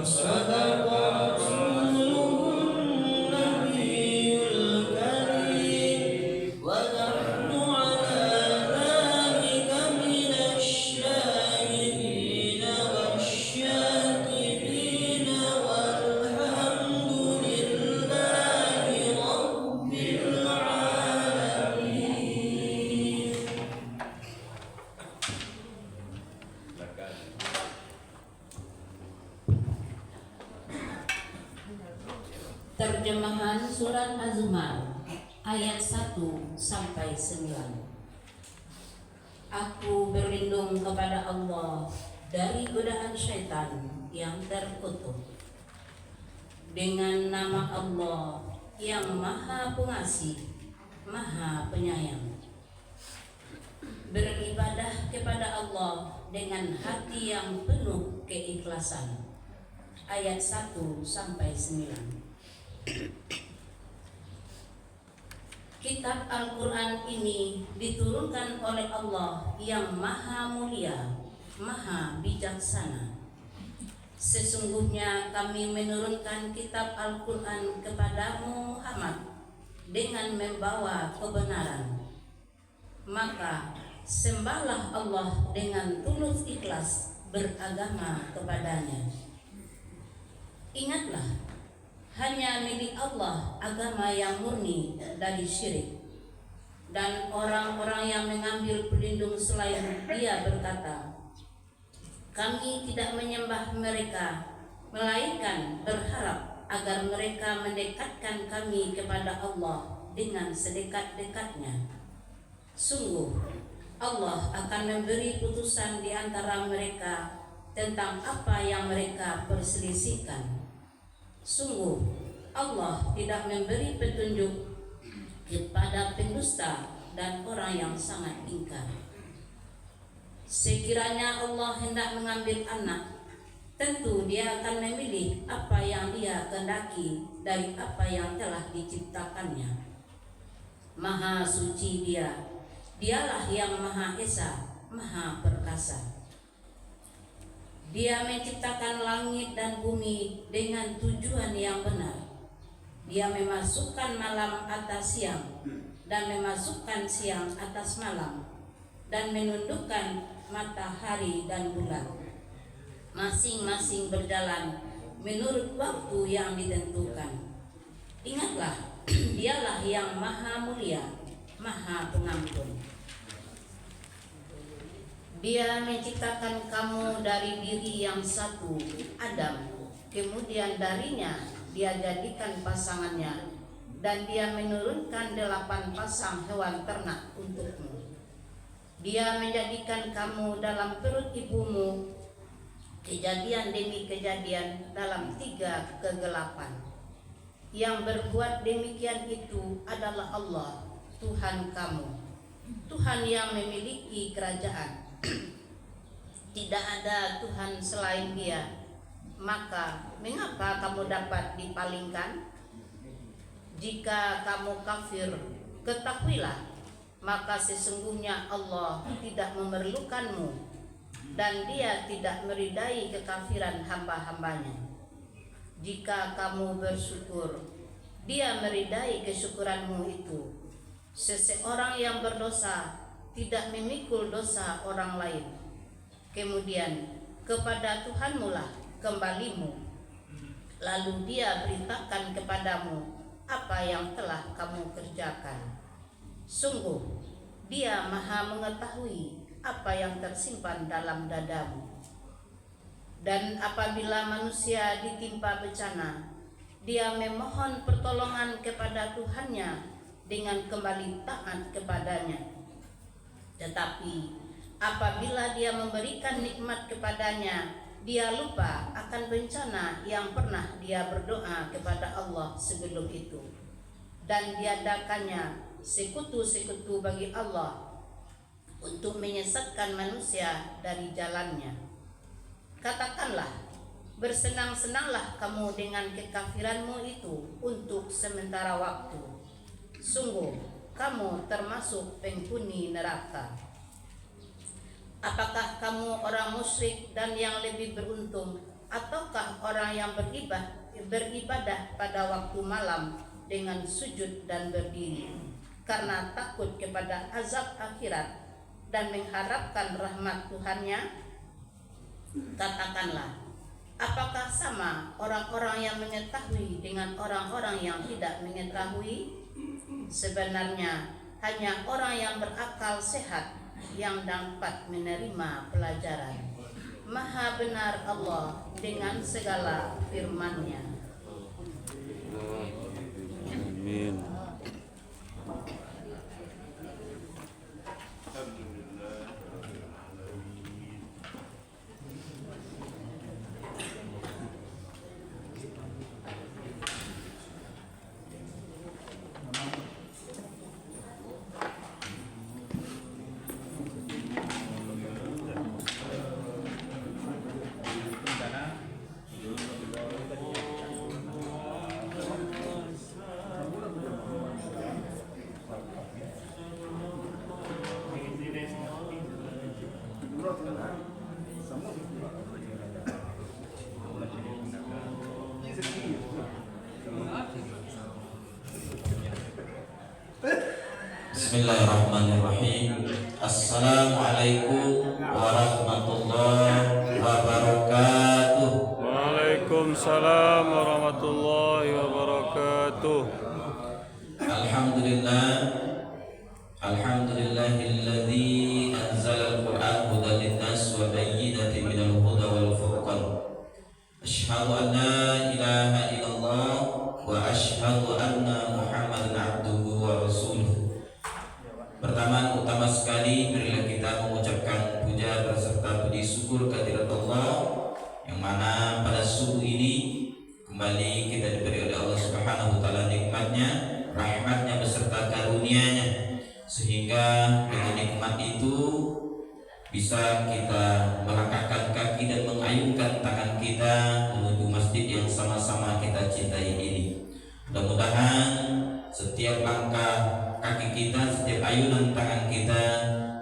صدق رسوله النبي الكريم ونحن على ذلك من الشاهدين والشاكرين والحمد لله رب العالمين. Terjemahan Surat Az-Zumar ayat 1 sampai 9. Aku berlindung kepada Allah dari godaan syaitan yang terkutuk. Dengan nama Allah yang Maha Pengasih, Maha Penyayang. Beribadah kepada Allah dengan hati yang penuh keikhlasan. Ayat 1 sampai 9. Kitab Al-Quran ini diturunkan oleh Allah yang Maha Mulia, Maha Bijaksana. Sesungguhnya kami menurunkan kitab Al-Quran kepadamu Muhammad dengan membawa kebenaran. Maka sembahlah Allah dengan tulus ikhlas beragama kepadanya. Ingatlah, hanya milik Allah agama yang murni dari syirik. Dan orang-orang yang mengambil pelindung selain Dia berkata, kami tidak menyembah mereka, melainkan berharap agar mereka mendekatkan kami kepada Allah dengan sedekat-dekatnya. Sungguh, Allah akan memberi putusan di antara mereka tentang apa yang mereka perselisihkan. Sungguh, Allah tidak memberi petunjuk kepada pendusta dan orang yang sangat ingkar. Sekiranya Allah hendak mengambil anak, tentu Dia akan memilih apa yang Dia kehendaki dari apa yang telah diciptakannya. Maha suci Dia, Dialah yang Maha Esa, Maha Perkasa. Dia menciptakan langit dan bumi dengan tujuan yang benar. Dia memasukkan malam atas siang dan memasukkan siang atas malam dan menundukkan matahari dan bulan. Masing-masing berjalan menurut waktu yang ditentukan. Ingatlah, Dialah yang Maha Mulia, Maha Pengampun. Dia menciptakan kamu dari diri yang satu, Adam. Kemudian darinya Dia jadikan pasangannya, dan Dia menurunkan 8 pasang hewan ternak untukmu. Dia menjadikan kamu dalam perut ibumu, kejadian demi kejadian dalam 3 kegelapan. Yang berbuat demikian itu adalah Allah, Tuhan kamu, Tuhan yang memiliki kerajaan. Tidak ada Tuhan selain Dia. Maka mengapa kamu dapat dipalingkan? Jika kamu kafir, ketahuilah, maka sesungguhnya Allah tidak memerlukanmu, dan Dia tidak meridai kekafiran hamba-hambanya. Jika kamu bersyukur, Dia meridai kesyukuranmu itu. Seseorang yang berdosa tidak memikul dosa orang lain. Kemudian kepada Tuhanmu lah kembalimu, lalu Dia beritakan kepadamu apa yang telah kamu kerjakan. Sungguh, Dia Maha mengetahui apa yang tersimpan dalam dadamu. Dan apabila manusia ditimpa bencana, dia memohon pertolongan kepada Tuhannya dengan kembali taat kepadanya. Tetapi apabila dia memberikan nikmat kepadanya, dia lupa akan bencana yang pernah dia berdoa kepada Allah sebelum itu, dan diadakannya sekutu-sekutu bagi Allah untuk menyesatkan manusia dari jalannya. Katakanlah, bersenang-senanglah kamu dengan kekafiranmu itu untuk sementara waktu. Sungguh, kamu termasuk penghuni neraka. Apakah kamu orang musyrik dan yang lebih beruntung ataukah orang yang beribadah pada waktu malam dengan sujud dan berdiri karena takut kepada azab akhirat dan mengharapkan rahmat Tuhannya? Katakanlah, apakah sama orang-orang yang mengetahui dengan orang-orang yang tidak mengetahui? Sebenarnya hanya orang yang berakal sehat yang dapat menerima pelajaran. Maha benar Allah dengan segala firman-Nya. Amin. Bismillahirrahmanirrahim. Assalamualaikum warahmatullahi wabarakatuh. Waalaikumsalam warahmatullahi wabarakatuh. Alhamdulillahilladzi anzala al-Qur'an hudan lin-nas wa bayyinatin minal huda wal furqan. Asyhadu an la ilaha illallah wa asyhadu anna Muhammadan abduhu wa rasuluh. Pertama utama sekali marilah kita mengucapkan puja berserta puji syukur kehadirat Allah yang mana pada subuh ini kembali kita diberi oleh Allah Subhanahu wa taala nikmatnya, rahmatnya beserta karunia-Nya, sehingga dengan nikmat itu bisa kita melangkahkan kaki dan mengayunkan tangan kita menuju masjid yang sama-sama kita cintai ini. Mudah-mudahan setiap langkah kaki kita, setiap ayunan tangan kita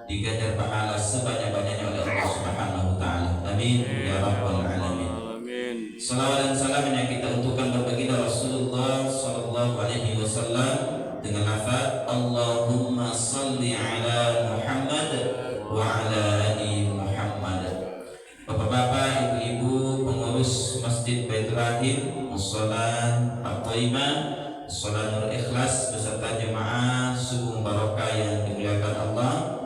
diganjar pahala sebanyak-banyaknya oleh Allah Subhanahu wa taala. Amin ya rabbal alamin. Amin. Salawat dan salam yang kita untukkan kepada Rasulullah sallallahu alaihi wasallam dengan lafaz Allahumma salli ala Muhammad wa ala ali Muhammad. Bapak-bapak, ibu-ibu, pengurus Masjid Baitur Rahim, Mushola At-Thaibah, Mushola Nur Ikhlas beserta jemaah subuh barokah yang dimuliakan Allah.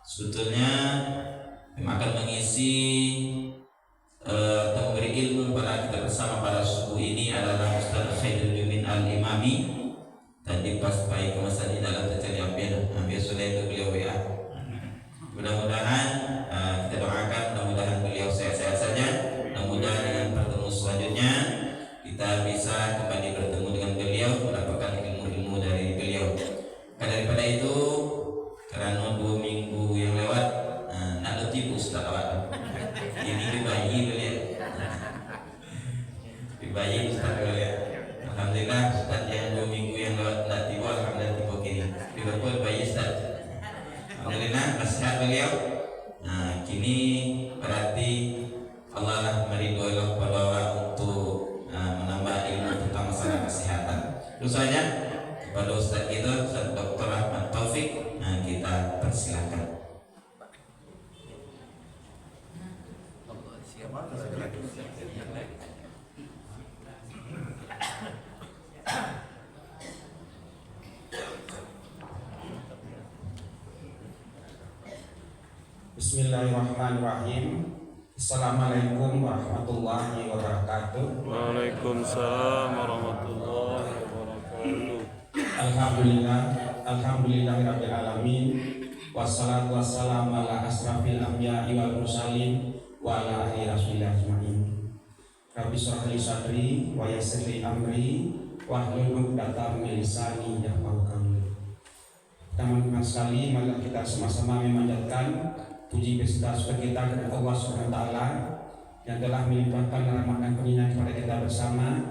Sebetulnya yang akan mengisi atau memberi ilmu pada kita bersama pada subuh ini adalah Ustaz Khairul Jumin Al-Imami. Tadi pas baik kemasan ini dalam terjadi hampir sudah itu beliau WA. Mudah-mudahan kita doakan, mudah-mudahan beliau sehat-sehat saja. Mudah-mudahan dengan pertemuan selanjutnya kita bisa kembali bertemu dengan beliau, mendapatkan ilmu-ilmu dari beliau. Daripada itu, karena 2 minggu yang lewat, nak letih Ustaz awak. Ini dibayi beliau. Dibayi Ustaz beliau. Alhamdulillah Ustaz yang 2 minggu yang lewat nak tiba, alhamdulillah tiba kini. Liverpool bayi Ustaz. Alhamdulillah nasihat beliau. Nah, kini berarti Allah lah meridhoi kepada awak untuk menambah ilmu tentang masalah kesehatan. Terus saja kepada Ustaz kita, Ustaz Dr. Ahmad Taufik, kita persilakan. Bismillahirrahmanirrahim. Assalamualaikum warahmatullahi wabarakatuh. Waalaikumsalam warahmatullahi wabarakatuh. Alhamdulillahirabbil alamin. Wassalatu wassalamu ala asrafil anbiya'i wal mursalin wa ala alihi rasulillah ajmain. Rabbi shrah li sadri wa yassir li amri wahlul 'uqdatam min lisani yafqahu qawli. Teman-teman sekali, mari kita sama-sama memanjatkan puji beserta syukur kita kepada Allah Subhanahu wa taala yang telah melimpahkan rahmat dan karunia kepada kita bersama,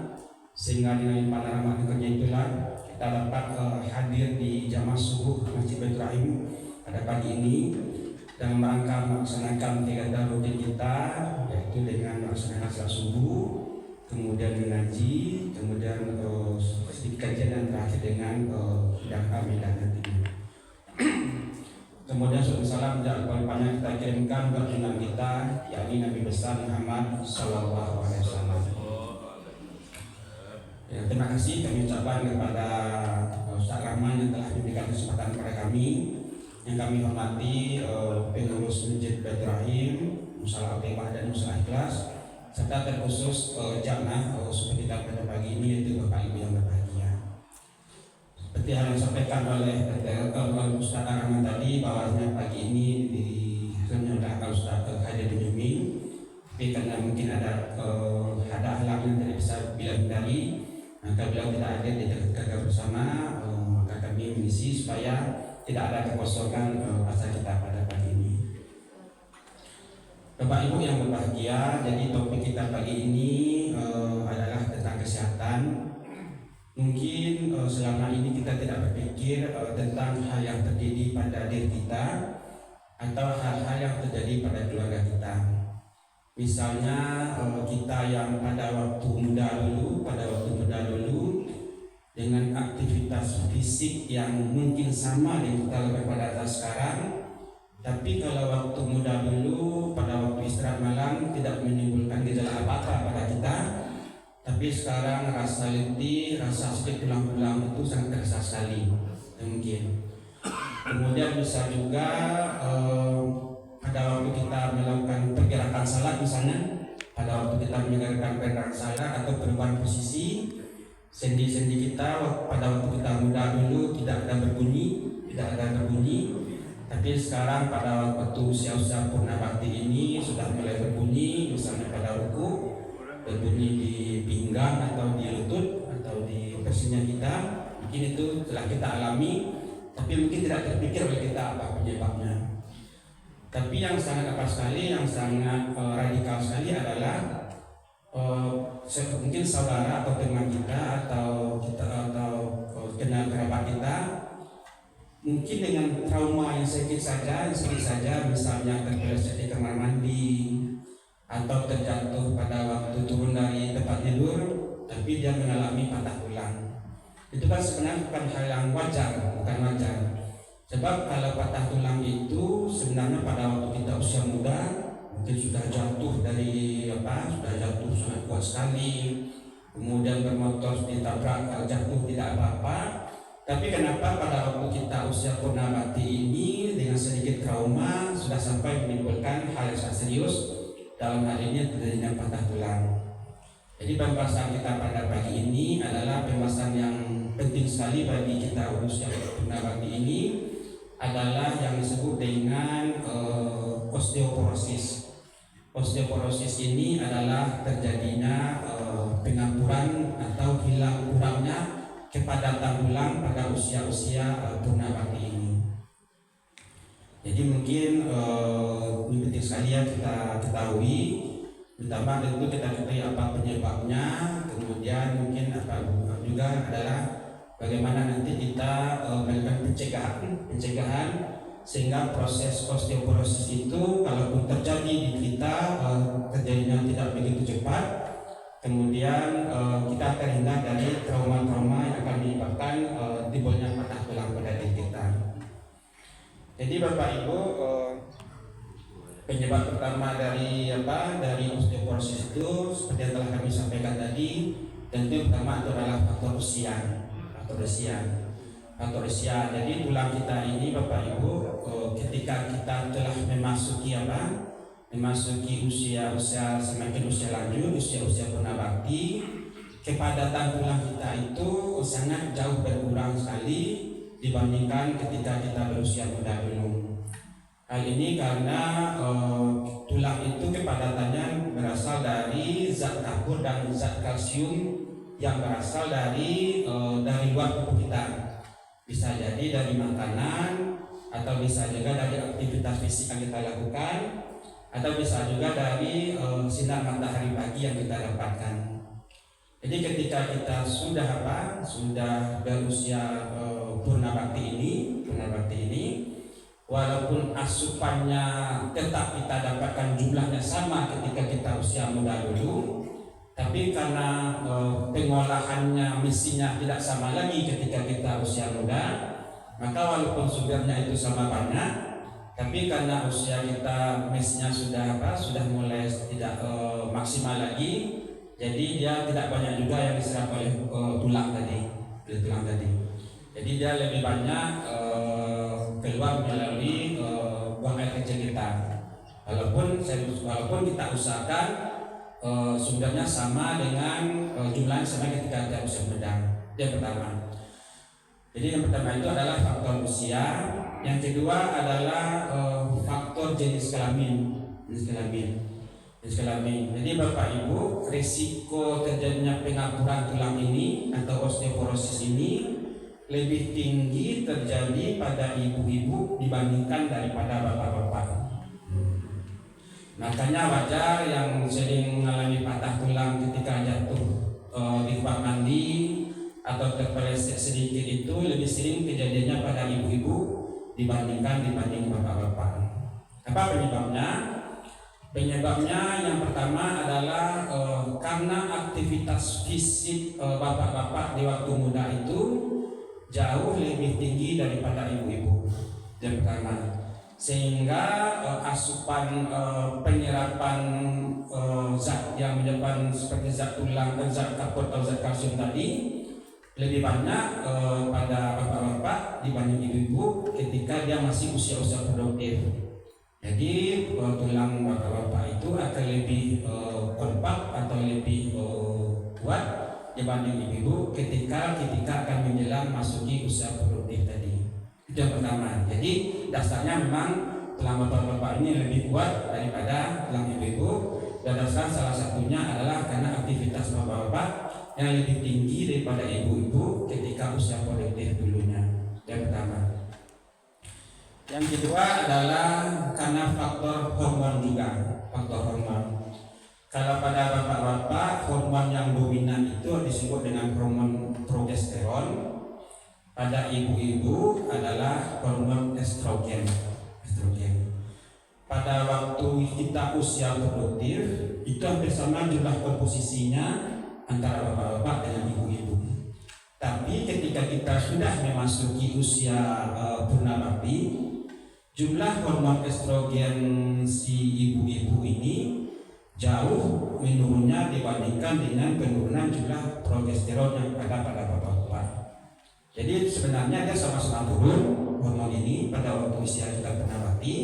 sehingga dengan limpahan rahmat dan karunia itulah kita dapat hadir di jamaah subuh Masjid Baitur Rahim pada pagi ini dan merangka melaksanakan kegiatan rutin kita, yaitu waktu dengan melaksanakan salat subuh, kemudian mengaji, kemudian sedikit kajian dan terakhir dengan sidang hamilan nantinya. Kemudian salam dan banyak kita kirimkan buat junjungan kita, yakni Nabi besar Muhammad Sallallahu Alaihi Wasallam. Ya, terima kasih kami ucapkan kepada Ustaz Rahman yang telah memberikan kesempatan kepada kami, yang kami hormati pengurus Masjid Baitur Rahim, Musalah Al-Taibah dan Musalah Ikhlas, serta terkhusus jamaah suku kita pada pagi ini, yaitu Bapak Ibu yang berbahagia. Seperti yang disampaikan oleh Ustaz Rahman tadi, bahwasanya pagi ini diselenggarakan Ustaz hadir di Jumi, tapi karena mungkin ada halangan yang tidak bisa dihindari, maka beliau tidak hadir di jaga bersama, maka kami mengisi supaya tidak ada kekosongan asa kita pada pagi ini. Bapak Ibu yang berbahagia, jadi topik kita pagi ini adalah tentang kesehatan. Mungkin selama ini kita tidak berpikir tentang hal yang terjadi pada diri kita atau hal-hal yang terjadi pada keluarga kita. Misalnya kita yang pada waktu muda dulu dengan aktivitas fisik yang mungkin sama dengan kita lebih pada sekarang, tapi kalau waktu muda dulu pada waktu istirahat malam tidak menimbulkan gejala apa-apa pada kita, tapi sekarang rasa letih, rasa sakit tulang-tulang itu sangat terasa sekali mungkin. Kemudian bisa juga pada waktu kita melakukan pergerakan salat, misalnya pada waktu kita mengerjakan pergerakan salat atau perubahan posisi, sendi-sendi kita pada waktu kita muda dulu tidak ada berbunyi, tapi sekarang pada waktu usia-usia purna bakti ini sudah mulai berbunyi, misalnya pada ruku, berbunyi di pinggang atau di lutut atau di persennya kita. Mungkin itu telah kita alami, tapi mungkin tidak terpikir oleh kita apa penyebabnya. Tapi yang sangat yang sangat radikal sekali adalah mungkin saudara atau teman kita atau kenal kerabat kita mungkin dengan trauma yang sedikit saja, misalnya terpeleset di kamar mandi atau terjatuh pada waktu turun dari tempat tidur, tapi dia mengalami patah tulang. Itu kan sebenarnya bukan hal yang bukan wajar. Sebab kalau patah tulang itu sebenarnya pada waktu kita usia muda mungkin sudah jatuh sangat kuat sekali, kemudian bermotor ditabrak, jatuh tidak apa-apa. Tapi kenapa pada waktu kita usia purna bakti ini dengan sedikit trauma sudah sampai menimbulkan hal yang sangat serius, dalam hal ini terjadinya patah tulang. Jadi pembahasan kita pada pagi ini adalah pembahasan yang penting sekali bagi kita usia purna bakti ini, adalah yang disebut dengan osteoporosis. Osteoporosis ini adalah terjadinya pengapuran atau kurangnya kepadatan tulang pada usia-usia purna bakti ini. Jadi mungkin ini penting sekali ya kita ketahui, pertama tentu kita ketahui apa penyebabnya, kemudian mungkin apa juga adalah bagaimana nanti kita melakukan pencegahan sehingga proses osteoporosis itu kalaupun terjadi di kita terjadinya tidak begitu cepat, kemudian kita terhindar dari trauma-trauma yang akan menyebabkan timbulnya patah tulang pada diri kita. Jadi Bapak Ibu, penyebab pertama dari osteoporosis itu seperti yang telah kami sampaikan tadi, tentu pertama itu adalah faktor usia. Jadi tulang kita ini Bapak Ibu, ketika kita telah memasuki usia semakin usia lanjut, usia purna bakti, kepadatan tulang kita itu sangat jauh berkurang sekali dibandingkan ketika kita berusia muda dulu. Hal ini karena tulang itu kepadatannya berasal dari zat kapur dan zat kalsium yang berasal dari luar tubuh kita. Bisa jadi dari makanan, atau bisa juga dari aktivitas fisik yang kita lakukan, atau bisa juga dari sinar matahari pagi yang kita dapatkan. Jadi ketika kita sudah berusia purna bakti ini, walaupun asupannya tetap kita dapatkan jumlahnya sama ketika kita usia muda dulu, tapi karena pengolahannya misinya tidak sama lagi ketika kita usia muda, maka walaupun sumbernya itu sama banyak, tapi karena usia kita misinya sudah mulai tidak maksimal lagi, jadi dia tidak banyak juga yang diserap oleh tulang tadi. Jadi dia lebih banyak keluar melalui buang air kecil kita. Walaupun kita usahakan sumbernya sama dengan jumlahnya sama ketika kita usia muda. Yang pertama. Jadi yang pertama itu adalah faktor usia. Yang kedua adalah faktor jenis kelamin. Jadi Bapak Ibu, risiko terjadinya pengapuran tulang ini atau osteoporosis ini lebih tinggi terjadi pada ibu-ibu dibandingkan daripada bapak-bapak. Makanya wajar yang sering mengalami patah tulang ketika jatuh di kamar mandi atau terpeleset sedikit itu lebih sering kejadiannya pada ibu-ibu dibanding bapak-bapak. Apa penyebabnya? Penyebabnya yang pertama adalah karena aktivitas fisik bapak-bapak di waktu muda itu jauh lebih tinggi daripada ibu-ibu. Yang pertama, sehingga asupan penyerapan zat yang menyebabkan seperti zat tulang dan zat kapur atau zat kalsium tadi lebih banyak pada bapak-bapak dibanding ibu-ibu ketika dia masih usia-usia produktif. Jadi tulang bapak-bapak itu akan lebih kompak atau lebih kuat dibanding ibu-ibu ketika akan menjelang masuki usia produktif tadi. Itu yang pertama. Jadi dasarnya memang tulang bapak-bapak ini lebih kuat daripada tulang ibu-ibu, dan dasar salah satunya adalah karena aktivitas bapak-bapak yang lebih tinggi daripada ibu-ibu ketika usia produktif dulunya. Yang pertama. Yang kedua adalah karena faktor hormon juga, faktor hormon. Kalau pada bapak-bapak hormon yang dominan itu disebut dengan hormon progesteron. Pada ibu-ibu adalah hormon estrogen. Pada waktu kita usia produktif itu hampir sama jumlah komposisinya antara bapak-bapak dengan ibu-ibu. Tapi ketika kita sudah memasuki usia purnabakti, jumlah hormon estrogen si ibu-ibu ini jauh menurunnya dibandingkan dengan penurunan jumlah progesteron yang ada pada bapak-bapak. Jadi sebenarnya dia sama-sama turun hormon ini pada waktu usia kita purnabakti,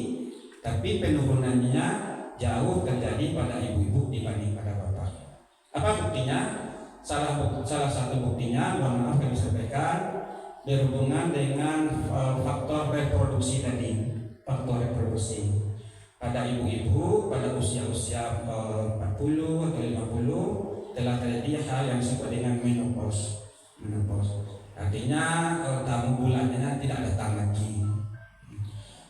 tapi penurunannya jauh terjadi pada ibu-ibu dibanding pada bapak. Apa buktinya? Salah satu buktinya, mohon maaf kami sampaikan, berhubungan dengan faktor reproduksi tadi. Faktor reproduksi pada ibu-ibu pada usia-usia 40 atau 50 telah terjadi hal yang disebut dengan menopause. Artinya tahun bulannya tidak datang lagi.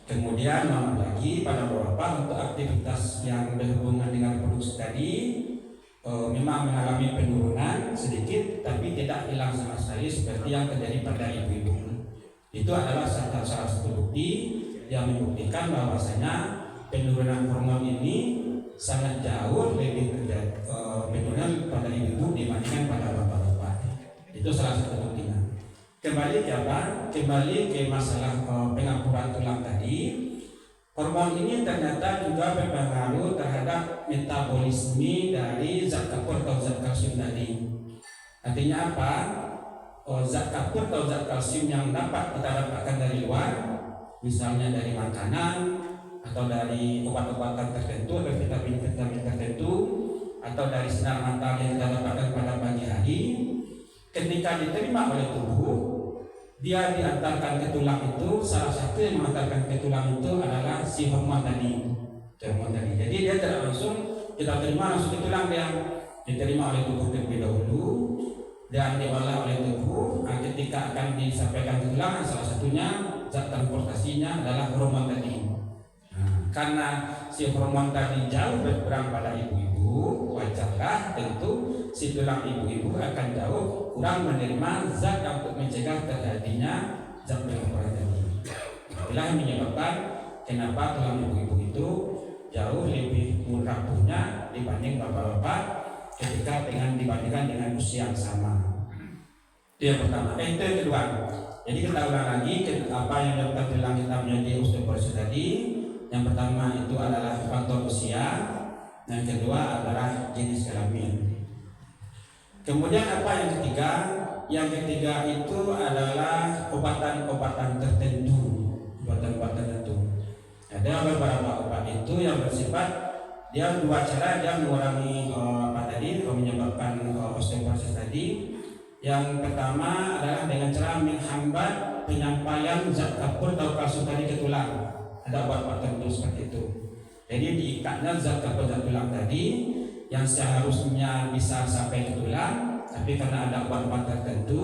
Kemudian lagi pada beberapa untuk aktivitas yang berhubungan dengan produksi tadi memang mengalami penurunan sedikit, tapi tidak hilang sama sekali seperti yang terjadi pada ibu-ibu. Itu adalah salah satu bukti yang membuktikan bahwasanya penurunan hormon ini sangat jauh lebih terjadi penurunan pada ibu dibandingkan pada bapak-bapak. Itu salah satu buktinya. Kembali ke apa? Kembali ke masalah pengapuran tulang tadi. Hormon ini ternyata juga berpengaruh terhadap metabolisme dari zat kapur atau zat kalsium tadi. Artinya apa? Zat kapur atau zat kalsium yang dapat kita dapatkan dari luar, misalnya dari makanan atau dari obat-obatan tertentu atau vitamin-vitamin tertentu atau dari sinar matahari yang kita dapatkan pada pagi hari, ketika diterima oleh tubuh, dia diantarkan ke tulang itu. Salah satu yang mengantarkan ke tulang itu adalah si hormon tadi. Jadi dia tidak langsung kita terima langsung ke tulang, dia diterima oleh tubuh terlebih dahulu dan diolah oleh tubuh. Ketika akan disampaikan ke tulang, salah satunya zat transportasinya adalah hormon tadi. Karena si hormon tadi jauh berperan pada ibu-ibu, wajarlah tentu si tulang ibu-ibu akan jauh kurang menerima zat yang untuk mencegah terjadinya zat pengapuran tadi. Itulah yang menyebabkan Kenapa tulang ibu-ibu itu jauh lebih rapuhnya dibanding bapak-bapak ketika dibandingkan dengan usia yang sama. Itu yang pertama. Itu yang kedua. Jadi kita ulang lagi apa yang dapat bilang kita menjadi osteoporosis tadi. Yang pertama itu adalah faktor usia. Yang kedua adalah jenis kelamin. Kemudian apa yang ketiga? Yang ketiga itu adalah obatan-obatan tertentu. Obatan-obatan tertentu. Ada beberapa obat itu yang bersifat dia dua cara dia mengurangi menyebabkan osteoporosis tadi. Yang pertama adalah dengan cara menghambat penyampaian zat kapur atau kalsium tadi ke tulang. Ada obat tertentu seperti itu. Jadi diikatnya zat kapur zat tulang tadi yang seharusnya bisa sampai ke tulang, tapi karena ada obat-obat tertentu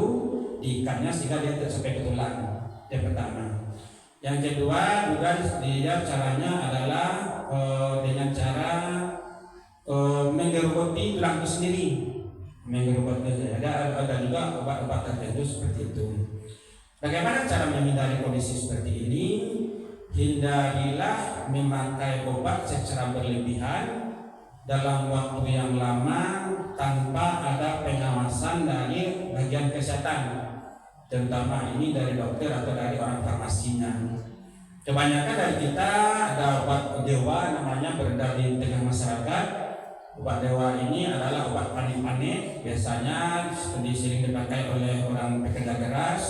diikatnya sehingga dia tidak sampai ke tulang. Yang pertama. Yang kedua juga dia caranya adalah dengan cara menggerogoti tulang itu sendiri. Menggerogoti ada juga obat-obat tertentu seperti itu. Bagaimana cara menghindari kondisi seperti ini? Hindarilah memakai obat secara berlebihan dalam waktu yang lama tanpa ada pengawasan dari bagian kesehatan, terutama ini dari dokter atau dari orang farmasinya. Kebanyakan dari kita ada obat dewa namanya beredar di tengah masyarakat. Obat dewa ini adalah obat panik-panik, biasanya sering dipakai oleh orang pekerja keras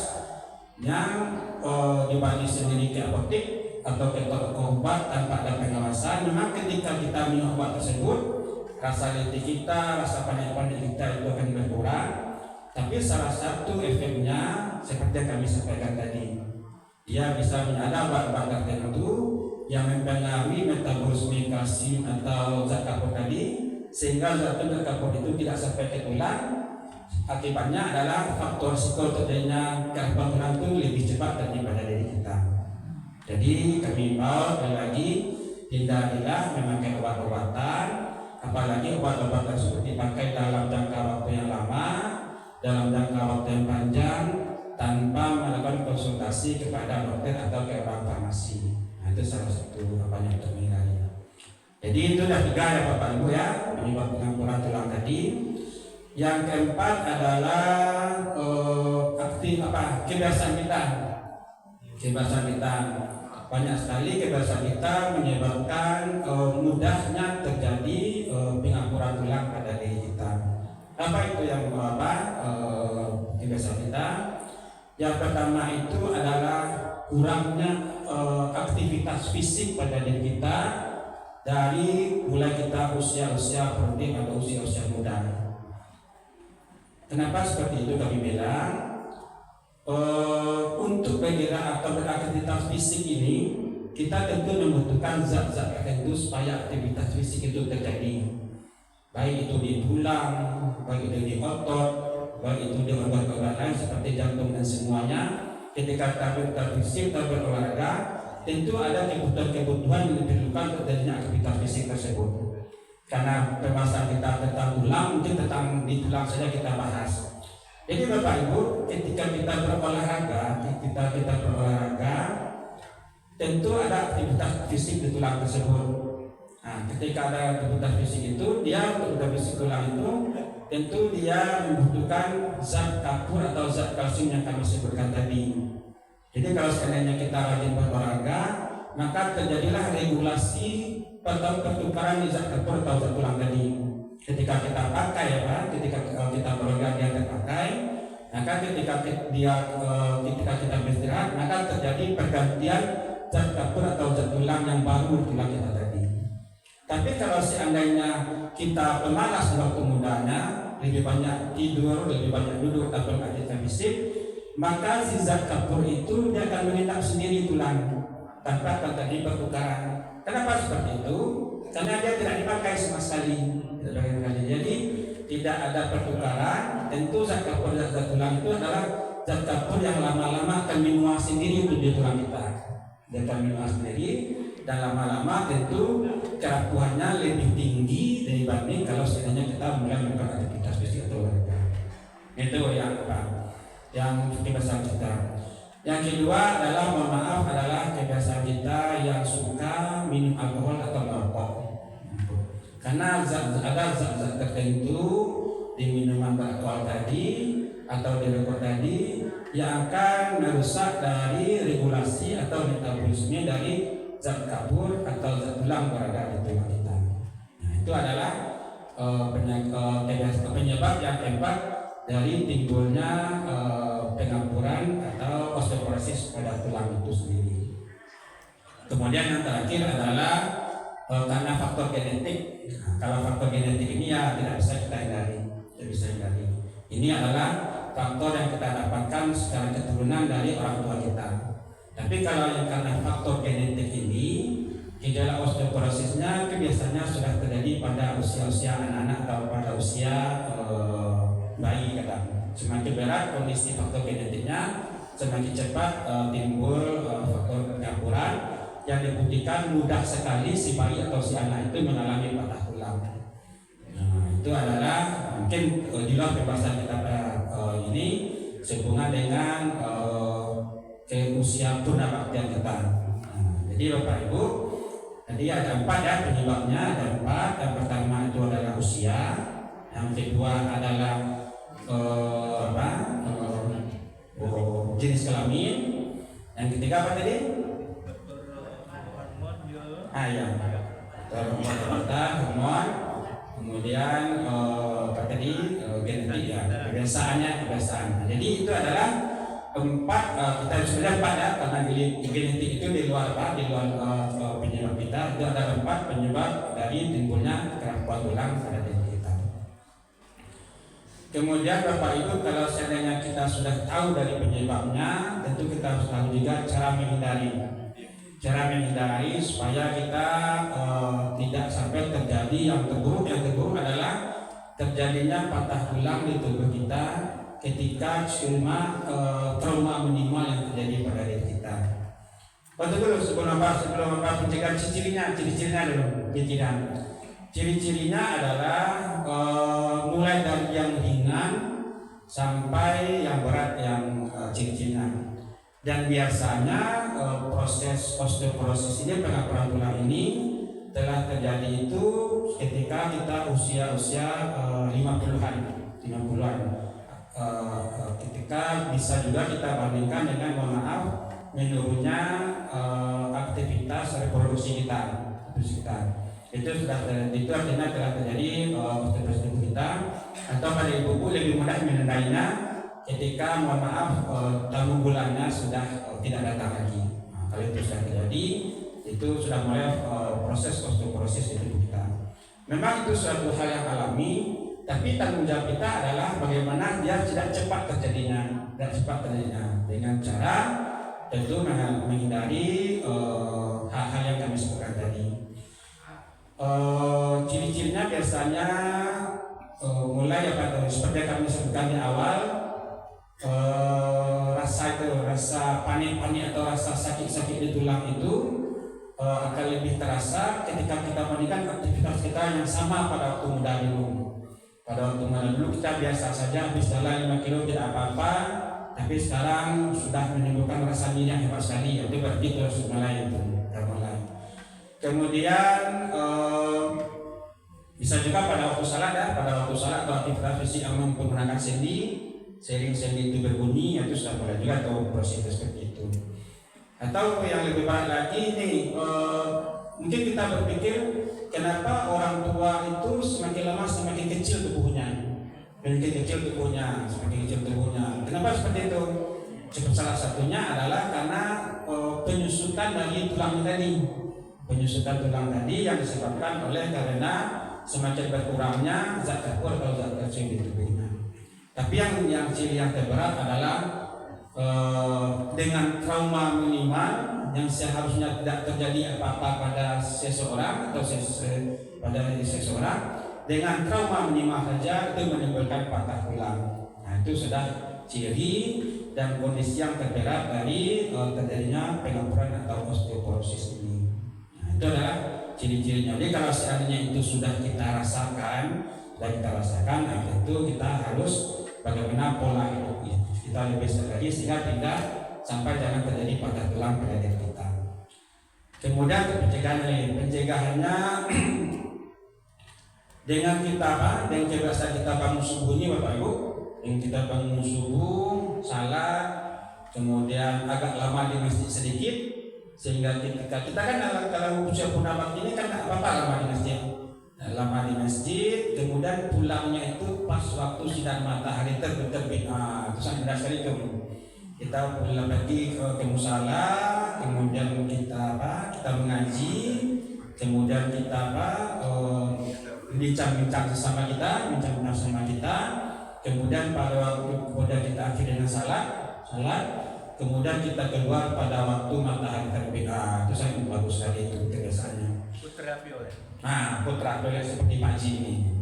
yang dibagi sendiri ke apotek atau ke toko obat tanpa ada pengawasan. Memang ketika kita minum obat tersebut, rasa letih kita, rasa panik-panik kita itu akan berkurang. Tapi salah satu efeknya seperti yang kami sampaikan tadi, dia bisa ada obat-obat tertentu yang mempengaruhi metabolisme kalsium atau zat kapur tadi, sehingga zat kapur itu tidak sampai ke tulang. Akibatnya adalah faktor risiko terjadinya kerusakan tulang itu lebih cepat daripada diri kita. Jadi kami imbau lagi hindarilah memakai obat-obatan, apalagi obat-obat tersebut dipakai dalam jangka waktu yang lama, dalam jangka waktu yang panjang tanpa melakukan konsultasi kepada dokter atau ke orang farmasi. Nah, itu salah satu apa yang untuk menghindari. Jadi itu dah 3 ya Bapak Ibu ya, penyebab pengangguran tulang tadi. Yang keempat adalah kebiasaan kita. Kebiasaan kita banyak sekali kebiasaan kita menyebabkan mudahnya terjadi pengangguran tulang pada diri kita. Apa itu yang kebiasaan kita? Yang pertama itu adalah kurangnya aktivitas fisik pada diri kita dari mulai kita usia-usia produktif atau usia-usia muda. Kenapa seperti itu kami bilang? Untuk bergerak atau beraktivitas fisik ini kita tentu membutuhkan zat-zat tertentu supaya aktivitas fisik itu terjadi, baik itu di tulang, baik itu di otot, baik itu di organ-organ lain seperti jantung dan semuanya. Ketika kita beraktivitas fisik atau berolahraga, tentu ada kebutuhan-kebutuhan yang diperlukan terjadinya aktivitas fisik tersebut. Karena pembahasan kita tentang tulang, mungkin tentang di tulang saja kita bahas. Jadi Bapak Ibu, ketika kita berolahraga, tentu ada aktivitas fisik di tulang tersebut. Nah, ketika ada aktivitas fisik itu, aktivitas fisik tulang itu, tentu dia membutuhkan zat kapur atau zat kalsium yang kami sebutkan tadi. Jadi kalau seandainya kita rajin berolahraga, maka terjadilah regulasi atau pertukaran zat kapur atau zat tulang tadi. Ketika kita pakai ketika kita berolahraga dia terpakai, maka ketika kita beristirahat, maka terjadi pergantian zat kapur atau zat tulang yang baru di tulang kita tadi. Tapi kalau seandainya kita pemalas di waktu mudanya, lebih banyak tidur, lebih banyak duduk atau aktivitas fisik, maka si zat kapur itu dia akan mengendap sendiri tulang tanpa terjadi pertukaran. Kenapa seperti itu? Karena dia tidak dipakai sama sekali. Jadi tidak ada pertukaran. Tentu zat kapur dan zat tulang itu adalah zat kapur yang lama-lama akan menguap sendiri untuk di tulang kita. Dia akan menguap sendiri dan lama-lama tentu kerapuhannya lebih tinggi dibanding kalau seandainya kita mulai melakukan aktivitas fisik atau olahraga. Itu yang kebiasaan kita. Yang kedua adalah mohon maaf adalah kebiasaan kita yang suka minum alkohol atau merokok. Karena ada zat-zat tertentu di minuman beralkohol tadi atau di rokok tadi yang akan merusak dari regulasi atau metabolisme dari zat kabur atau zat tulang berada di tulang kita. Nah, itu adalah penyebab yang keempat dari timbulnya pengampuran atau osteoporosis pada tulang itu sendiri. Kemudian yang terakhir adalah karena faktor genetik. Nah, kalau faktor genetik ini ya tidak bisa kita hindari, tidak bisa hindari. Ini adalah faktor yang kita dapatkan secara keturunan dari orang tua kita. Tapi kalau yang karena faktor genetik ini, gejala osteoporosisnya biasanya sudah terjadi pada usia-usia anak-anak atau pada usia bayi kadang. Semakin berat kondisi faktor genetiknya, semakin cepat timbul faktor campuran yang dibuktikan mudah sekali si bayi atau si anak itu mengalami patah tulang. Nah, itu adalah mungkin di luar pembahasan kita ini sehubungan dengan ke usia purnabaktian kita. Nah, jadi Bapak Ibu, tadi ada 4 ya penyebabnya, ada 4. Yang pertama itu adalah usia, yang kedua adalah jenis kelamin, yang ketiga apa tadi? Hormon, kemudian apa tadi? Genetik ya, kebiasaan. Jadi itu adalah 4, kita sudah 4 ya, karena genetik itu di luar penyebab kita. Itu ada 4 penyebab dari timbulnya kerampuan tulang pada diri kita. Kemudian Bapak Ibu, kalau seandainya kita sudah tahu dari penyebabnya, tentu kita harus tahu juga cara menghindari supaya kita tidak sampai terjadi yang terburuk. Yang terburuk adalah terjadinya patah tulang di tubuh kita ketika cuma trauma minimal yang terjadi pada diri kita. Waktu dulu sebelum apa pencegahan ciri-cirinya dulu. Ciri-cirinya adalah mulai dari yang ringan sampai yang berat yang ciri-cirinya. Dan biasanya proses osteoporosis ini, pengampuran tulang ini telah terjadi itu ketika kita usia 50-an. Ketika bisa juga kita bandingkan dengan menurunnya aktivitas reproduksi kita. Itu artinya telah terjadi osteoporosis tubuh kita. Atau pada ibu-ibu lebih mudah menandainya ketika tamu bulannya sudah tidak datang lagi. Nah, kalau itu sudah terjadi, itu sudah mulai proses osteoporosis di tubuh kita. Memang itu suatu hal yang alami, tapi tanggung jawab kita adalah bagaimana dia tidak cepat terjadinya dengan cara tentu menghindari hal-hal yang kami sebutkan tadi. Ciri-cirinya biasanya mulai seperti yang kami sebutkan di awal, rasa panik atau rasa sakit di tulang itu akan lebih terasa ketika kita membandingkan aktivitas kita yang sama pada waktu muda dulu. Pada waktu muda dulu kita biasa saja, habis jalan 5 kilo tidak apa-apa, tapi sekarang sudah menimbulkan rasa nyeri yang hebat sekali. Itu berarti terus mulai. Kemudian bisa juga pada waktu salat atau aktivitas fisik yang menggunakan sendi itu berbunyi, itu sudah mulai juga atau proses seperti itu. Atau yang lebih baik lagi nih, mungkin kita berpikir kenapa orang tua itu semakin lama semakin kecil tubuhnya, semakin kecil tubuhnya. Kenapa seperti itu? Salah satunya adalah karena penyusutan dari tulang tadi yang disebabkan oleh karena semakin berkurangnya zat kapur atau zat kalsium di tubuhnya. Tapi yang ciri yang terberat adalah dengan trauma minimal yang seharusnya tidak terjadi apa-apa pada seseorang dengan trauma minimal saja itu menimbulkan patah tulang. Nah, itu sudah ciri dan kondisi yang terberat dari terjadinya pengampuran atau osteoporosis ini. Nah, itu adalah ciri-cirinya. Jadi kalau seandainya itu sudah kita rasakan, nah tentu kita harus bagaimana pola hidup kita lebih lagi sehingga tidak sampai jangan terjadi patah tulang pada diri kita. Kemudian pencegahannya dengan kita dengan kebiasaan kita bangun subuh ini Bapak Ibu, yang kita bangun subuh, salat, kemudian agak lama di masjid sedikit, sehingga kita kan kalau usia purnama bakti ini kan apa lama di masjid, lama di masjid, kemudian pulangnya itu pas waktu sinar matahari terbit. Itu sangat sekali itu. Kita pulang pergi ke musala, kemudian kita mengaji, kemudian kita bincang-bincang sama kita, kemudian pada waktu kemudian kita akhiri dengan salat, kemudian kita keluar pada waktu matahari terbit. Itu sangat bagus sekali itu kebiasaannya. Putra boleh seperti Pak Ji ini.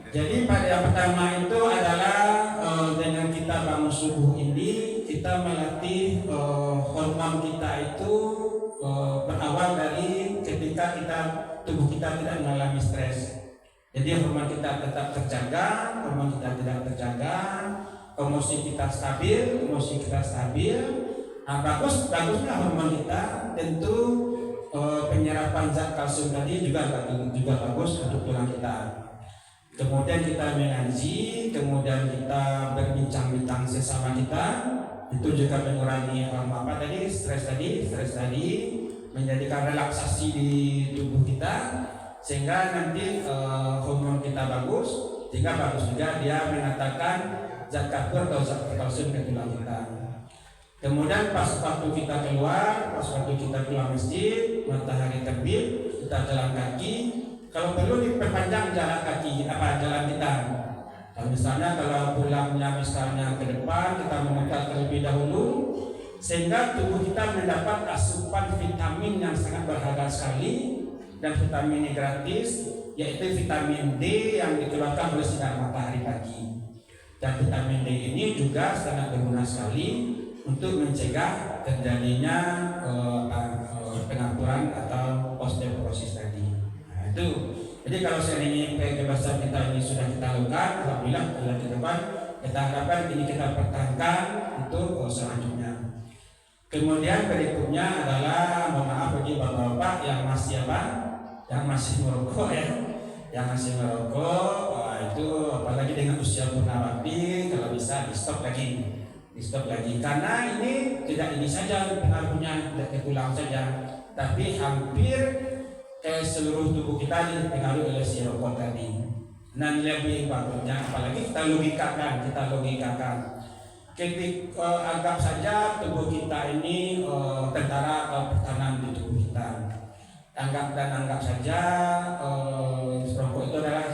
Jadi pada yang pertama itu adalah dengan kita bangun subuh ini kita melatih hormon kita itu berawal dari ketika tubuh kita tidak mengalami stres. Jadi hormon kita tetap terjaga, hormon kita tidak terjaga, emosi kita stabil. Bagusnya hormon kita tentu penyerapan zat kalsium tadi juga bagus untuk tulang kita. Kemudian kita mengaji, kemudian kita berbincang-bincang sesama kita, itu juga mengurangi stres tadi, menjadikan relaksasi di tubuh kita, sehingga nanti hormon kita bagus, sehingga bagus juga dia mengatakan zat kapur atau zat kalsium ke tulang kita. Kemudian pas waktu kita keluar masjid, matahari terbit, kita jalan kaki. Kalau perlu diperpanjang jalan kita. Kalau misalnya kalau pulangnya misalnya ke depan, kita memutar terlebih dahulu, sehingga tubuh kita mendapat asupan vitamin yang sangat berharga sekali, dan vitamin ini gratis, yaitu vitamin D yang dikeluarkan oleh sinar matahari pagi. Dan vitamin D ini juga sangat berguna sekali untuk mencegah terjadinya pengaturan atau osteoporosis tadi. Jadi kalau seandainya kebebasan kita ini sudah kita lakukan, alhamdulillah bulan ke depan kita harapkan ini kita pertahankan untuk selanjutnya. Kemudian berikutnya adalah mohon maaf bagi bapak-bapak yang masih merokok itu apalagi dengan usia purnawakti, kalau bisa di stop lagi karena ini tidak ini saja pengaruhnya, tidak ke tulang saja, tapi hampir seluruh tubuh kita dipengaruhi oleh si rokok tadi. Dan lebih bagusnya, apalagi kita logikakan. Ketika anggap saja tubuh kita ini tentara atau pertahanan di tubuh kita. Anggap saja rokok itu adalah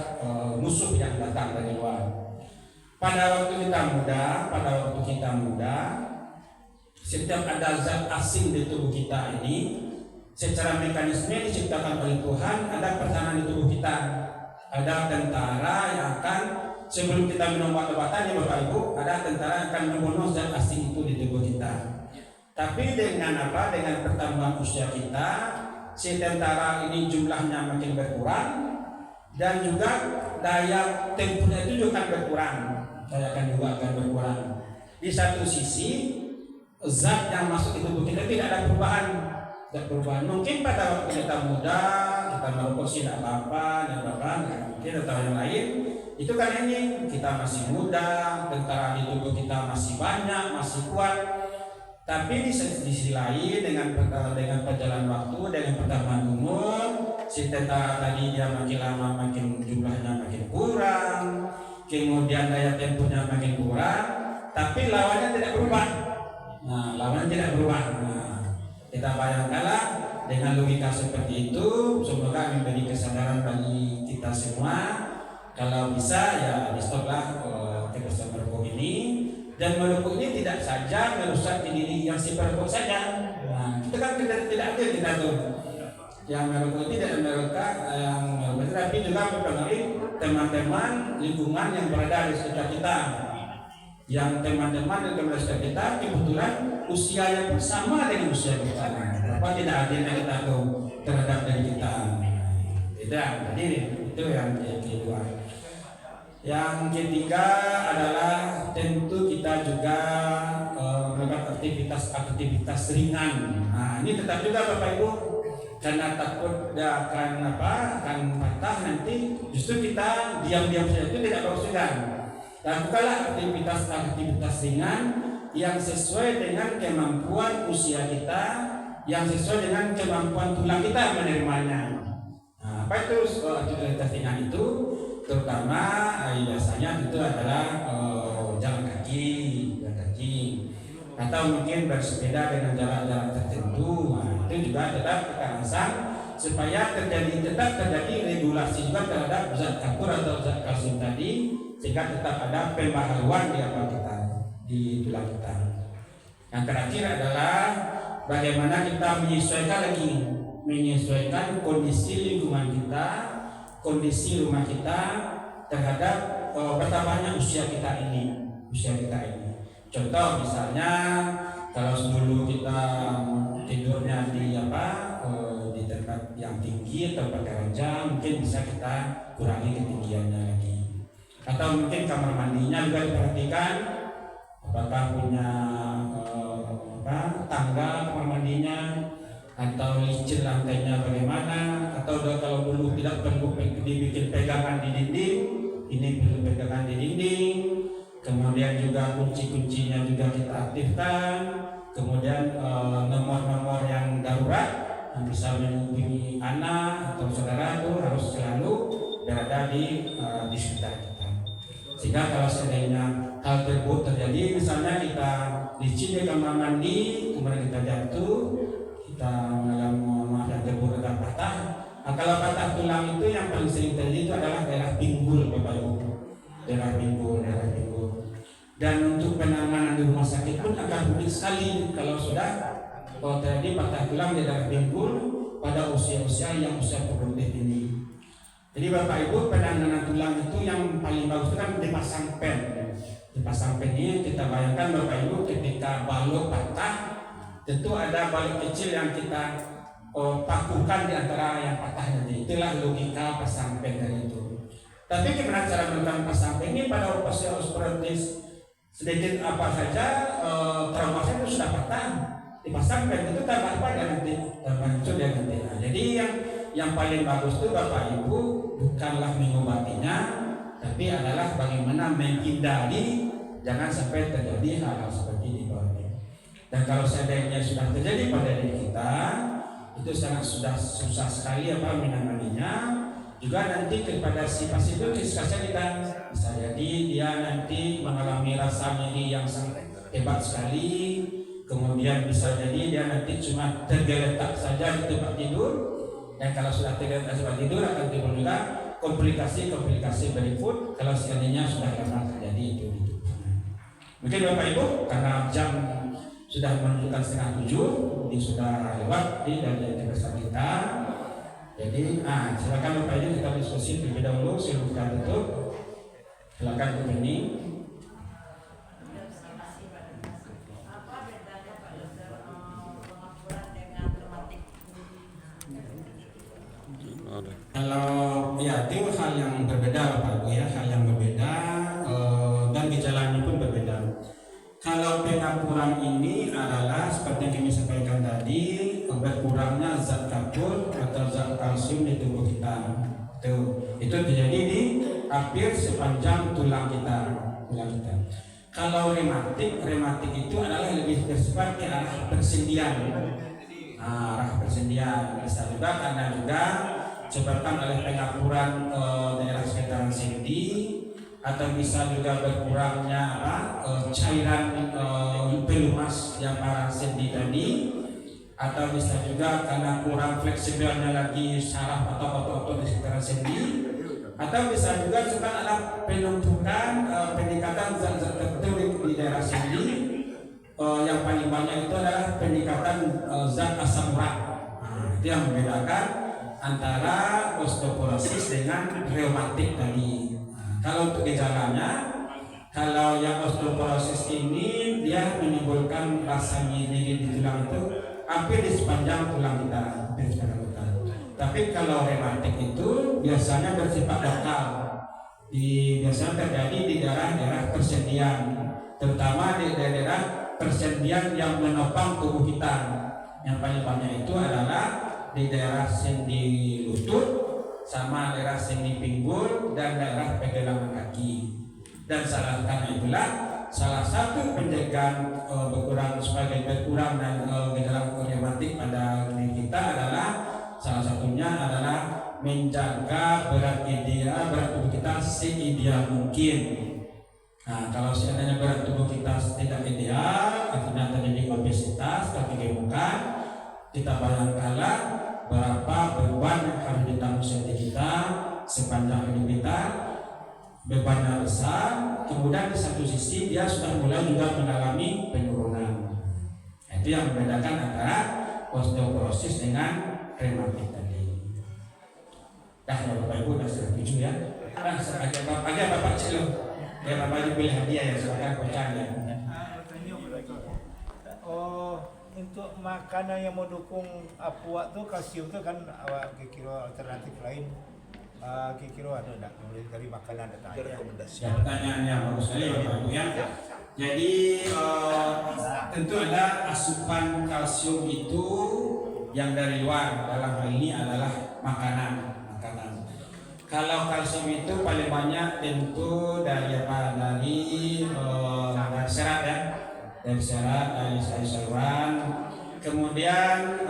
musuh yang datang dari luar. Pada waktu kita muda, setiap ada zat asing di tubuh kita ini, secara mekanisme diciptakan oleh Tuhan, ada pertahanan di tubuh kita. Ada tentara yang akan sebelum kita minum obat-obatan ya Bapak Ibu, ada tentara yang akan membunuh zat asing itu di tubuh kita. Tapi dengan pertambahan usia kita, si tentara ini jumlahnya makin berkurang, dan juga daya tempurnya itu juga akan berkurang. Di satu sisi, zat yang masuk di tubuh kita tidak ada perubahan. Mungkin pada waktu kita muda, kita merokok tidak apa-apa, mungkin atau yang lain. Itu karena ini kita masih muda, tentara di tubuh kita masih banyak, masih kuat. Tapi di sisi lain dengan perjalanan waktu, dengan pertambahan umur, si tentara tadi dia makin lama makin jumlahnya makin kurang, kemudian daya tempurnya makin kurang, tapi lawannya tidak berubah. Kita bayangkanlah dengan logika seperti itu, semoga memberi kesadaran bagi kita semua. Kalau bisa ya di stoplah kebiasaan merokok ini. Dan merokok ini tidak saja merusak diri yang si perokok saja. Itu kan tidak adil kita tuh. Yang merokok tidak merusak tapi juga mempengaruhi teman-teman lingkungan yang berada di sekitar kita. Yang teman-teman yang berada di sekitar kita kebetulan usianya pun sama dengan usia kita. Apa tidak adilnya kita tuh terhadap diri kita. Jadi itu yang kedua. Yang ketiga adalah tentu kita juga aktivitas ringan. Nah, ini tetap juga Bapak Ibu, karena takut dia akan patah nanti, justru kita diam-diam saja itu tidak bagus juga. Lakukanlah aktivitas ringan yang sesuai dengan kemampuan usia kita, yang sesuai dengan kemampuan tulang kita menerimanya. Nah, apa itu aktivitas ringan itu? Terutama biasanya itu adalah jalan kaki, atau mungkin bersepeda dengan jarak-jarak tertentu. Nah, itu juga tetap kita rangsang supaya tetap terjadi regulasi juga terhadap zat kapur atau zat kalsium tadi, sehingga tetap ada pembaharuan di tulang kita. Yang terakhir adalah bagaimana kita menyesuaikan kondisi lingkungan kita, kondisi rumah kita terhadap bertambahnya usia kita ini. Contoh misalnya kalau dulu kita tidurnya di tempat yang tinggi atau pakai ranjang, mungkin bisa kita kurangi ketinggiannya lagi. Atau mungkin kamar mandinya juga diperhatikan, apakah punya tangga kamar mandinya, atau licin lantainya bagaimana, atau kalau dulu tidak perlu dibikin pegangan di dinding, ini perlu pegangan di dinding. Kemudian juga kunci-kuncinya juga kita aktifkan. Kemudian nomor-nomor yang darurat yang bisa menghubungi anak atau saudara itu harus selalu berada di sekitar kita. Sehingga kalau seandainya hal tersebut terjadi, misalnya kita licin di kamar mandi, kemudian kita jatuh, kita mengalami debur agak patah. Nah, kalau patah tulang itu yang paling sering terjadi itu adalah daerah pinggul, Bapak Ibu. Daerah pinggul. Dan untuk penanganan di rumah sakit pun akan sulit sekali kalau sudah terjadi patah tulang di daerah pinggul pada usia-usia yang usia produktif ini. Jadi Bapak Ibu, penanganan tulang itu yang paling bagus itu kan dipasang pen. Dipasang pen ini kita bayangkan Bapak Ibu, ketika balok patah, tentu ada balok kecil yang kita pakukan di antara yang patah nanti. Itulah logika pasang pen dari itu. Tapi gimana cara melakukan pasang pen ini pada osteoporosis? Sedikit apa saja trauma itu sudah patah, dipasang pen itu tambah apa dia nanti, hancur dia nanti. Nah, jadi yang paling bagus itu Bapak Ibu bukanlah mengobatinya, tapi adalah bagaimana menghindari jangan sampai terjadi hal-hal seperti ini. Dan kalau seandainya sudah terjadi pada diri kita, itu sudah susah sekali menanganinya. Juga nanti kepada si pasien itu kita bisa jadi dia nanti mengalami rasa nyeri yang sangat hebat sekali. Kemudian bisa jadi dia nanti cuma tergeletak saja di tempat tidur. Dan kalau sudah tergeletak di tempat tidur akan timbul juga komplikasi berikut kalau seandainya sudah lama terjadi itu. Mungkin Bapak Ibu, karena jam sudah menunjukkan 6:30, ini sudah lewat dari kebesaran kita. Jadi, silakan Bapak Ibu kita diskusi terlebih dahulu. Silakan tutup. Silakan Bu Beni. Kalau itu hal yang berbeda Bapak Ibu ya, hal yang berbeda dan gejalanya pun berbeda. Kalau pengapuran ini adalah seperti yang kami sampaikan tadi, berkurangnya zat kapur atau zat kalsium di tubuh kita. Itu terjadi di hampir sepanjang tulang kita. Kalau rematik itu adalah lebih bersifat ke arah persendian. Arah persendian bisa juga karena juga disebabkan oleh pengapuran daerah sekitaran sendi, atau bisa juga berkurangnya cairan pelumas yang para sendi tadi, atau bisa juga karena kurang fleksibelnya lagi saraf atau otot-otot di sekitar sendi, atau bisa juga sebab ada penumpukan peningkatan zat-zat tertentu di daerah sendi. Yang paling banyak itu adalah peningkatan zat asam urat. Itu yang membedakan antara osteoporosis dengan reumatik tadi. Kalau untuk gejalanya, kalau yang osteoporosis ini dia menimbulkan rasa nyeri di tulang itu hampir di sepanjang tulang kita, Tapi kalau rematik itu biasanya bersifat lokal, biasanya terjadi di daerah-daerah persendian, terutama di daerah persendian yang menopang tubuh kita. Yang paling banyak itu adalah di daerah sendi lutut, sama daerah sendi pinggul, dan daerah pergelangan kaki. Dan karena itulah salah satu pencegahan berkurang dan gejala rematik pada diri kita adalah salah satunya adalah menjaga berat tubuh kita seideal mungkin. Nah, kalau seandainya berat tubuh kita tidak ideal, akhirnya terjadi obesitas, kegemukan, kita bayangkanlah berapa beban yang harus ditanggung setiap kita sepanjang hidup kita. Bebannya besar, kemudian di satu sisi dia sudah mulai juga mengalami penurunan. Itu yang membedakan antara osteoporosis dengan rematik tadi. Dah ya Bapak Ibu, sudah setuju ya? Nah, agak Bapak Celo, ya Bapak Ibu pilih hadiah ya, silakan kocanya. Oh, untuk makanan yang mendukung puak tuh kalsium tuh kan awak kira alternatif lain. Kira ada enggak dari makanan ada rekomendasi. Ya, pertanyaannya bagus sekali Bapak Ibu ya. Jadi tentu ada asupan kalsium itu yang dari luar, dalam hal ini adalah makanan. Kalau kalsium itu paling banyak tentu dari serat ya, dari serat, dari sayur-sayuran. Kemudian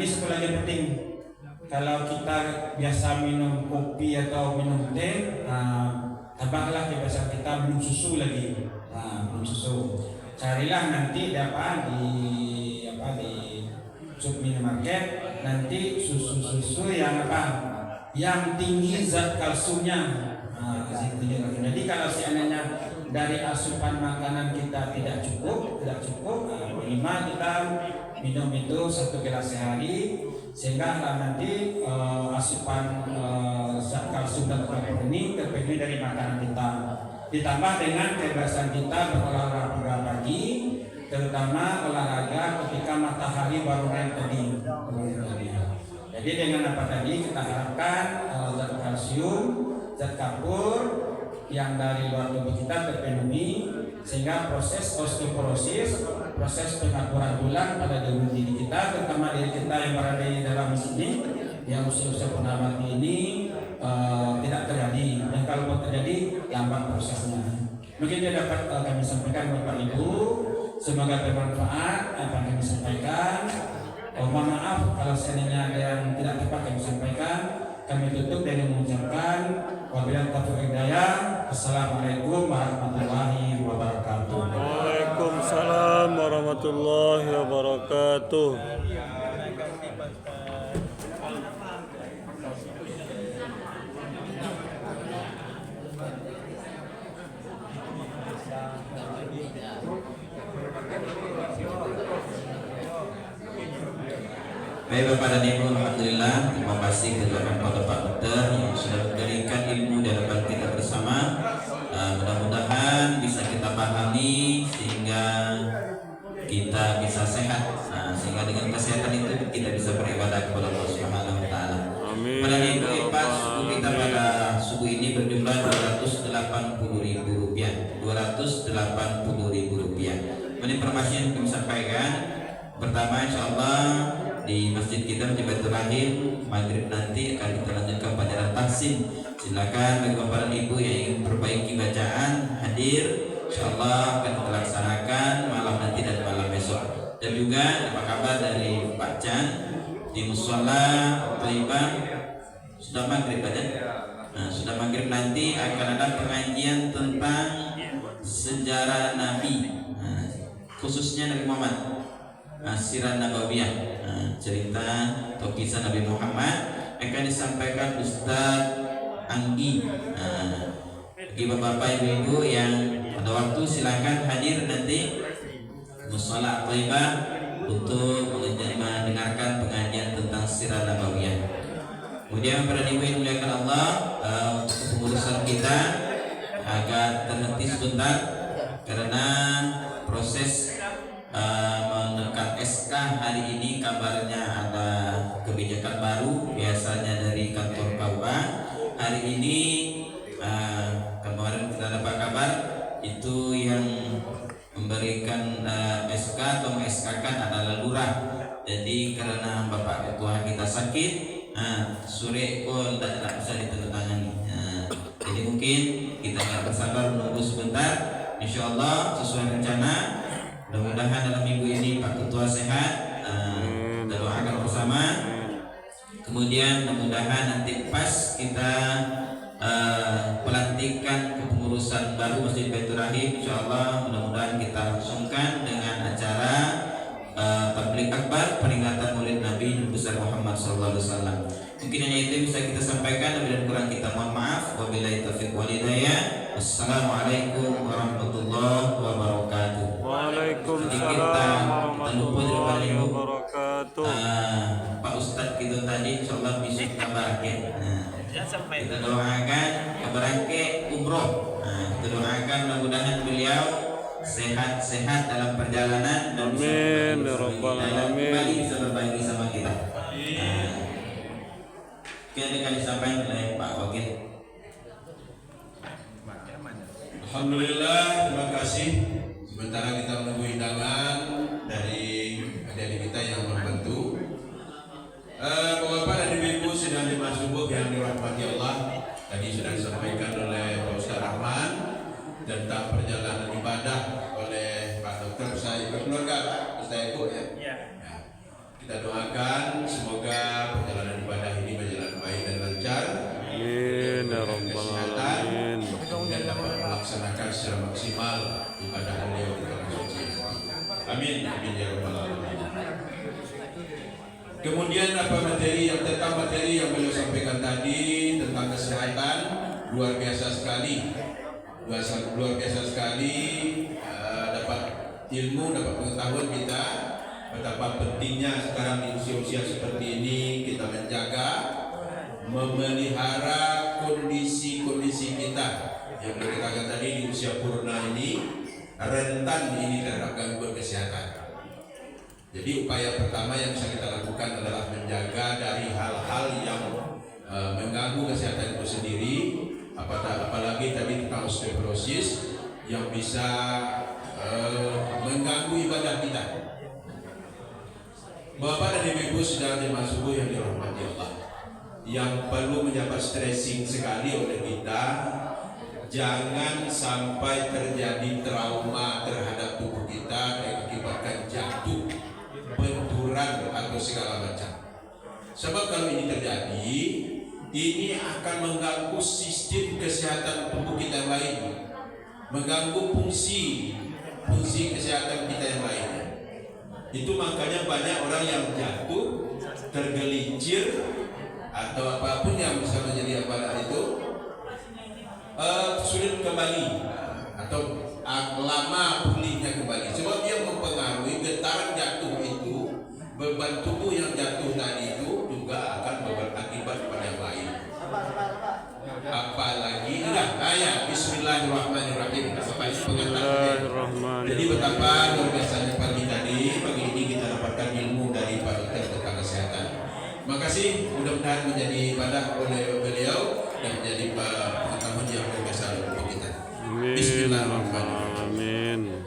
ini satu lagi penting. Kalau kita biasa minum kopi atau minum teh, tambahlah kebiasaan kita minum susu lagi. Minum susu. Carilah nanti di sub minimarket nanti susu yang yang tinggi zat kalsiumnya. Jadi kalau seandainya dari asupan makanan kita tidak cukup, minimal kita minum itu 1 gelas sehari, sehingga nanti asupan zat kalsium dan protein ini terpenuhi dari makanan kita. Ditambah dengan kebiasaan kita berolahraga pagi, terutama olahraga ketika matahari baru naik tadi. Jadi dengan apa tadi kita harapkan zat kalsium, zat kapur yang dari luar tubuh kita terpenuhi, sehingga proses osteoporosis, proses pengakuran tulang pada diri kita, terutama diri kita yang berada di dalam sini, yang usia-usia pernah mati ini tidak terjadi, dan kalau terjadi lambat prosesnya. Mungkin dia dapat kami sampaikan Bapak Ibu, semoga bermanfaat apa yang kami sampaikan. Mohon maaf kalau seandainya ada yang tidak tepat kami sampaikan. Kami tutup dengan mengucapkan wabillahi taufiq hidayah. Assalamualaikum warahmatullahi wabarakatuh. Waalaikumsalam warahmatullahi wabarakatuh. Baik Bapak dan Ibu, alhamdulillah, terima kasih kepada Pak Dokter yang sudah memberikan ilmu di hadapan kita bersama. Mudah-mudahan bisa kita pahami sehingga kita bisa sehat. Sehingga dengan kesehatan itu kita bisa beribadah kepada Allah Subhanahu wa taala. Amin. Pada Ibu Ipas, suku kita pada suku ini berjumlah Rp280.000. Rp280.000. Ini informasi yang kami sampaikan. Pertama, insyaallah di masjid kita di Baitur Rahim maghrib nanti akan kita lanjutkan pelajaran tahsin. Silakan bagi bapak dan ibu yang ingin perbaiki bacaan hadir, insyaallah akan kita laksanakan malam nanti dan malam besok. Dan juga apa kabar dari Pak Chan di Mushola Thaibah sudah maghrib aja. Sudah maghrib nanti akan ada pengajian tentang sejarah Nabi, khususnya Nabi Muhammad. Sirah Nabawiyah, cerita atau kisah Nabi Muhammad akan disampaikan Ustaz Anggi. Bagi bapak ibu yang pada waktu silakan hadir nanti Mushola Thaibah untuk mendengarkan pengajian tentang Sirah Nabawiyah. Kemudian para ibu yang dimuliakan Allah, untuk kepengurusan kita agak terhenti sebentar karena proses menekan SK hari ini kabarnya ada kebijakan baru, biasanya dari kantor KUA. Hari ini kemarin kita dapat kabar itu yang memberikan sakit, sore pun tidak bisa ditandatangani. Jadi mungkin kita akan bersabar menunggu sebentar. Insya Allah sesuai rencana. Mudah-mudahan dalam minggu ini Pak Ketua sehat. Kita doakan bersama. Kemudian mudah-mudahan nanti pas kita pelantikan kepengurusan baru Masjid Baitur Rahim, insyaallah mudah-mudahan kita langsungkan dengan acara tabligh akbar peringatan Maulid Nabi besar Muhammad sallallahu alaihi wasallam. Mungkin hanya itu bisa kita sampaikan, lebih dan kurang kita mohon maaf. Wabillahi taufiq wal hidayah. Wassalamualaikum warahmatullahi wabarakatuh. Waalaikumsalam warahmatullahi wabarakatuh. Pak Ustadz kita tadi insyaallah bisa kabarkan. Kita doakan kabarake umroh. Kita doakan mudah-mudahan beliau sehat-sehat dalam perjalanan dan Amin ya rabbal alamin. kembali bisa berbagi sama kita. Kita akan disampaikan oleh Pak Wakil. Alhamdulillah, terima kasih. Sementara kita menunggu hidangan dari adik-adik kita yang membantu. Bapak dan Ibu sedang di subuh yang dirahmati Allah. Tadi sudah disampaikan oleh Pak Ustaz Rahman tentang perjalanan ibadah oleh Pak Dokter saya berkeluarga, Pak Ustaz Ibu ya. Ya. Kita doakan semoga perjalanan ibadah ini berjalan baik dan lancar. Amin ya rabbal alamin. Kemudian dapat melaksanakan secara maksimal ibadah beliau di tanah suci. Amin, amin ya rabbal alamin. Kemudian tentang materi yang beliau sampaikan tadi tentang kesehatan, luar biasa sekali. Luar biasa sekali, dapat ilmu, dapat pengetahuan kita betapa pentingnya sekarang di usia-usia seperti ini kita menjaga, memelihara kondisi-kondisi kita yang dikatakan tadi di usia purna ini rentan ini terhadap gangguan kesehatan. Jadi upaya pertama yang bisa kita lakukan adalah menjaga dari hal-hal yang mengganggu kesehatan itu sendiri, apalagi tadi tentang osteoporosis yang bisa mengganggu ibadah kita. Bapak dan Ibu sedang jemaah subuh yang dirahmati Allah, yang perlu mendapat stressing sekali oleh kita, jangan sampai terjadi trauma terhadap tubuh kita yang akibatkan jatuh, benturan atau segala macam. Sebab kalau ini terjadi, ini akan mengganggu sistem kesehatan tubuh kita yang lain, mengganggu fungsi kesehatan kita yang lainnya. Itu makanya banyak orang yang jatuh, tergelincir atau apapun yang bisa menjadi itu sulit kembali atau lama pulihnya kembali. Sebab dia mempengaruhi getaran jatuh itu, beban tubuh yang jatuh tadi itu juga akan berakibat pada yang lain. Apalagi Bismillahirrahmanirrahim. Jadi betapa luar biasanya pagi tadi ini kita dapatkan ilmu dari Pak Dokter tentang kesehatan. Makasih, mudah-mudahan menjadi ibadah oleh beliau dan menjadi pengetahuan yang luar biasa untuk kita. Bismillahirrahmanirrahim.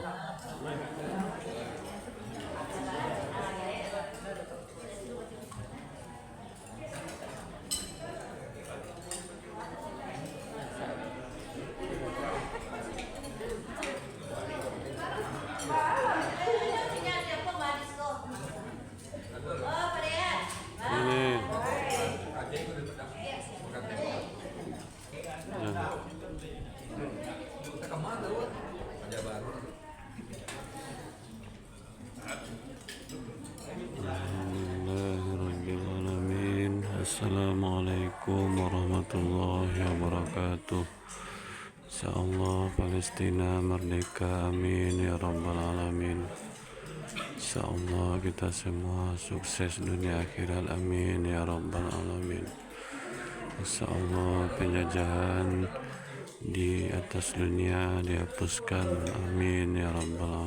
Assalamualaikum warahmatullahi wabarakatuh. Insyaallah Palestina merdeka, amin ya rabbal alamin. Insyaallah kita semua sukses dunia akhirat, amin ya rabbal alamin. Insyaallah penjajahan di atas dunia dihapuskan, amin ya rabbal